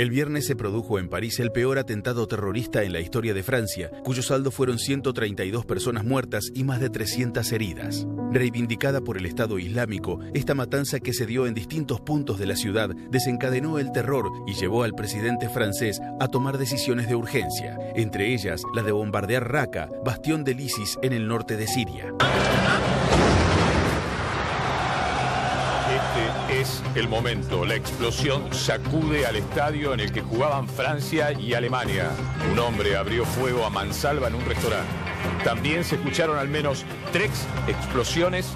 El viernes se produjo en París el peor atentado terrorista en la historia de Francia, cuyo saldo fueron 132 personas muertas y más de 300 heridas. Reivindicada por el Estado Islámico, esta matanza que se dio en distintos puntos de la ciudad desencadenó el terror y llevó al presidente francés a tomar decisiones de urgencia, entre ellas la de bombardear Raqqa, bastión del ISIS en el norte de Siria. Este es el momento. La explosión sacude al estadio en el que jugaban Francia y Alemania. Un hombre abrió fuego a mansalva en un restaurante. También se escucharon al menos 3 explosiones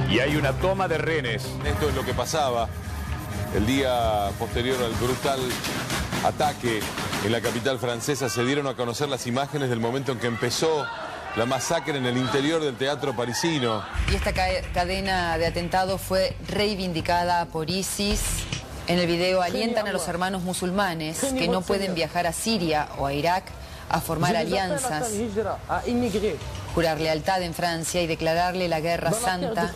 y hay una toma de rehenes. Esto es lo que pasaba el día posterior al brutal ataque en la capital francesa. Se dieron a conocer las imágenes del momento en que empezó la masacre en el interior del teatro parisino. Y esta cadena de atentados fue reivindicada por ISIS. En el video alientan a los hermanos musulmanes que no pueden viajar a Siria o a Irak a formar alianzas, jurar lealtad en Francia y declararle la guerra santa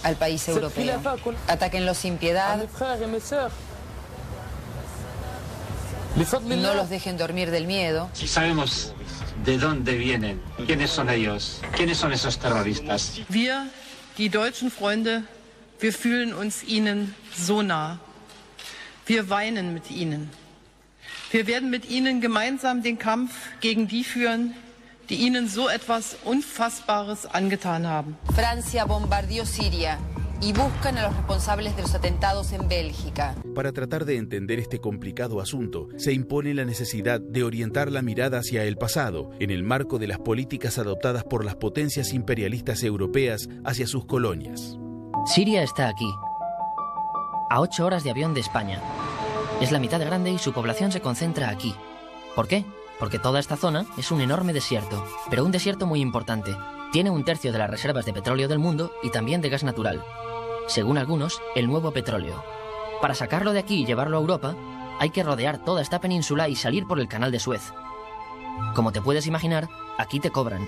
al país europeo. Atáquenlos sin piedad. No los dejen dormir del miedo. Sabemos de dónde vienen, quiénes son ellos, quiénes son esos terroristas. Wir, die deutschen Freunde, wir fühlen uns ihnen so nah. Wir weinen mit ihnen. Wir werden mit ihnen gemeinsam den Kampf gegen die führen, die ihnen so etwas Unfassbares angetan haben. Francia bombardeó Siria y buscan a los responsables de los atentados en Bélgica. Para tratar de entender este complicado asunto, se impone la necesidad de orientar la mirada hacia el pasado, en el marco de las políticas adoptadas por las potencias imperialistas europeas hacia sus colonias. Siria está aquí, a 8 horas de avión de España. Es la mitad de grande y su población se concentra aquí. ¿Por qué? Porque toda esta zona es un enorme desierto, pero un desierto muy importante. Tiene 1/3 de las reservas de petróleo del mundo y también de gas natural. Según algunos, el nuevo petróleo. Para sacarlo de aquí y llevarlo a Europa, hay que rodear toda esta península y salir por el canal de Suez. Como te puedes imaginar, aquí te cobran.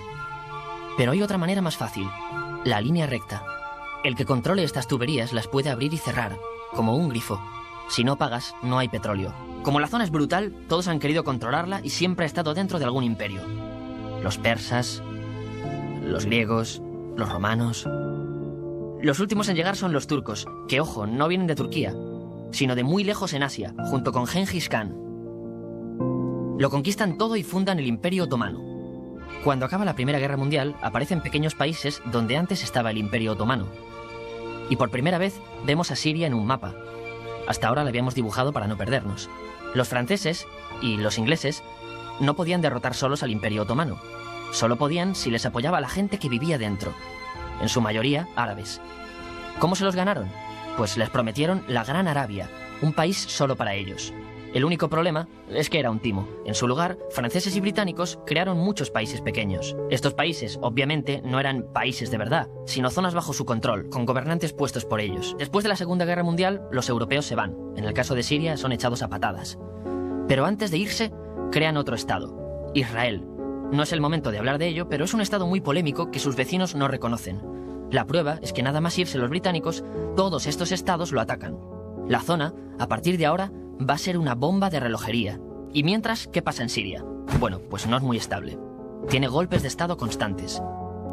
Pero hay otra manera más fácil, la línea recta. El que controle estas tuberías las puede abrir y cerrar, como un grifo. Si no pagas, no hay petróleo. Como la zona es brutal, todos han querido controlarla y siempre ha estado dentro de algún imperio. Los persas, los griegos, los romanos. Los últimos en llegar son los turcos, que, ojo, no vienen de Turquía, sino de muy lejos en Asia, junto con Gengis Khan. Lo conquistan todo y fundan el Imperio Otomano. Cuando acaba la Primera Guerra Mundial, aparecen pequeños países donde antes estaba el Imperio Otomano. Y por primera vez vemos a Siria en un mapa. Hasta ahora la habíamos dibujado para no perdernos. Los franceses y los ingleses no podían derrotar solos al Imperio Otomano. Solo podían si les apoyaba la gente que vivía dentro. En su mayoría, árabes. ¿Cómo se los ganaron? Pues les prometieron la Gran Arabia, un país solo para ellos. El único problema es que era un timo. En su lugar, franceses y británicos crearon muchos países pequeños. Estos países, obviamente, no eran países de verdad, sino zonas bajo su control, con gobernantes puestos por ellos. Después de la Segunda Guerra Mundial, los europeos se van. En el caso de Siria, son echados a patadas. Pero antes de irse, crean otro estado, Israel. No es el momento de hablar de ello, pero es un estado muy polémico que sus vecinos no reconocen. La prueba es que nada más irse los británicos, todos estos estados lo atacan. La zona, a partir de ahora, va a ser una bomba de relojería. Y mientras, ¿qué pasa en Siria? Bueno, pues no es muy estable. Tiene golpes de estado constantes.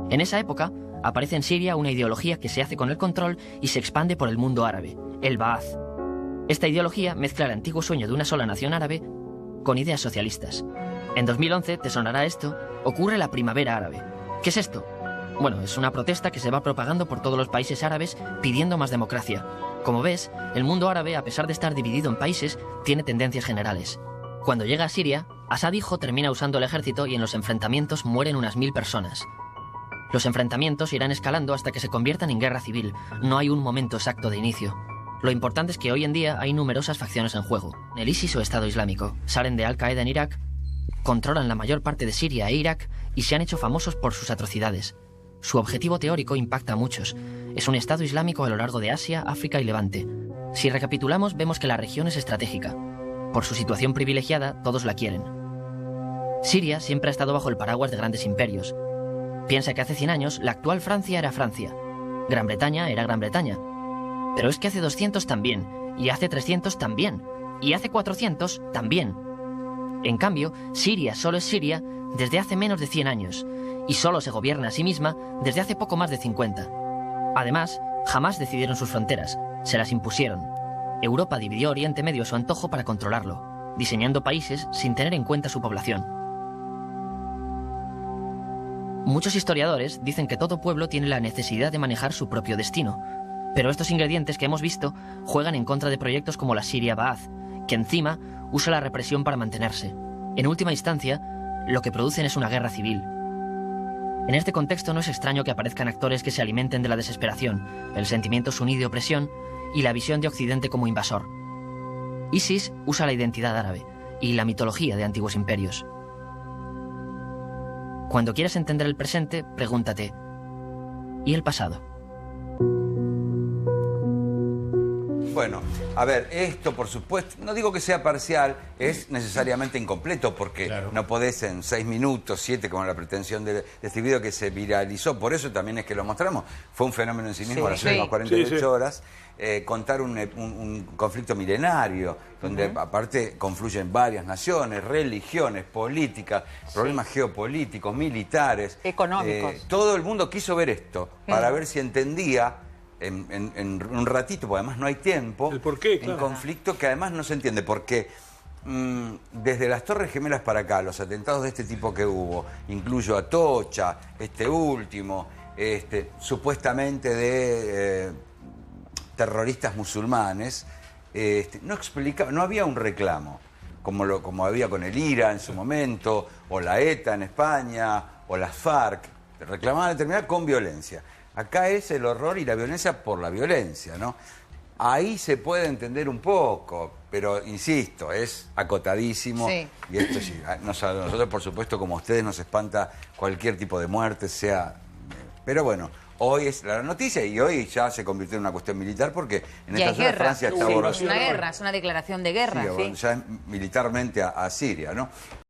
En esa época, aparece en Siria una ideología que se hace con el control y se expande por el mundo árabe, el Ba'ath. Esta ideología mezcla el antiguo sueño de una sola nación árabe con ideas socialistas. En 2011, te sonará esto, ocurre la Primavera Árabe. ¿Qué es esto? Bueno, es una protesta que se va propagando por todos los países árabes pidiendo más democracia. Como ves, el mundo árabe, a pesar de estar dividido en países, tiene tendencias generales. Cuando llega a Siria, Assad hijo termina usando el ejército y en los enfrentamientos mueren unas 1000 personas. Los enfrentamientos irán escalando hasta que se conviertan en guerra civil. No hay un momento exacto de inicio. Lo importante es que hoy en día hay numerosas facciones en juego. El ISIS o Estado Islámico salen de Al-Qaeda en Irak, controlan la mayor parte de Siria e Irak y se han hecho famosos por sus atrocidades. Su objetivo teórico impacta a muchos. Es un Estado Islámico a lo largo de Asia, África y Levante. Si recapitulamos, vemos que la región es estratégica. Por su situación privilegiada, todos la quieren. Siria siempre ha estado bajo el paraguas de grandes imperios. Piensa que hace 100 años la actual Francia era Francia. Gran Bretaña era Gran Bretaña. Pero es que hace 200 también, y hace 300 también. Y hace 400 también. En cambio, Siria solo es Siria desde hace menos de 100 años y solo se gobierna a sí misma desde hace poco más de 50. Además, jamás decidieron sus fronteras, se las impusieron. Europa dividió Oriente Medio a su antojo para controlarlo, diseñando países sin tener en cuenta su población. Muchos historiadores dicen que todo pueblo tiene la necesidad de manejar su propio destino, pero estos ingredientes que hemos visto juegan en contra de proyectos como la Siria Ba'ath, que encima usa la represión para mantenerse. En última instancia, lo que producen es una guerra civil. En este contexto no es extraño que aparezcan actores que se alimenten de la desesperación, el sentimiento suní de opresión y la visión de Occidente como invasor. ISIS usa la identidad árabe y la mitología de antiguos imperios. Cuando quieras entender el presente, pregúntate, ¿y el pasado? Bueno, a ver, esto por supuesto, no digo que sea parcial, es necesariamente incompleto porque no podés en 6 minutos, 7, como la pretensión de este video que se viralizó, por eso también es que lo mostramos, fue un fenómeno en sí mismo, las últimas 48 horas, contar un conflicto milenario, donde aparte confluyen varias naciones, religiones, políticas, problemas geopolíticos, militares. Económicos. Todo el mundo quiso ver esto, para ver si entendía en un ratito, porque además no hay tiempo, el por qué, un conflicto que además no se entiende, porque desde las Torres Gemelas para acá, los atentados de este tipo que hubo, incluyo Atocha, este último, supuestamente de terroristas musulmanes, no había un reclamo, como había con el IRA en su momento, o la ETA en España, o las FARC, reclamaban determinada con violencia. Acá es el horror y la violencia por la violencia, ¿no? Ahí se puede entender un poco, pero insisto, es acotadísimo. Sí. Y esto sí, nosotros por supuesto, como a ustedes, nos espanta cualquier tipo de muerte, sea... Pero bueno, hoy es la noticia y hoy ya se convirtió en una cuestión militar porque en esta zona Francia está es una guerra, es una declaración de guerra. Sí, ya es militarmente a Siria, ¿no?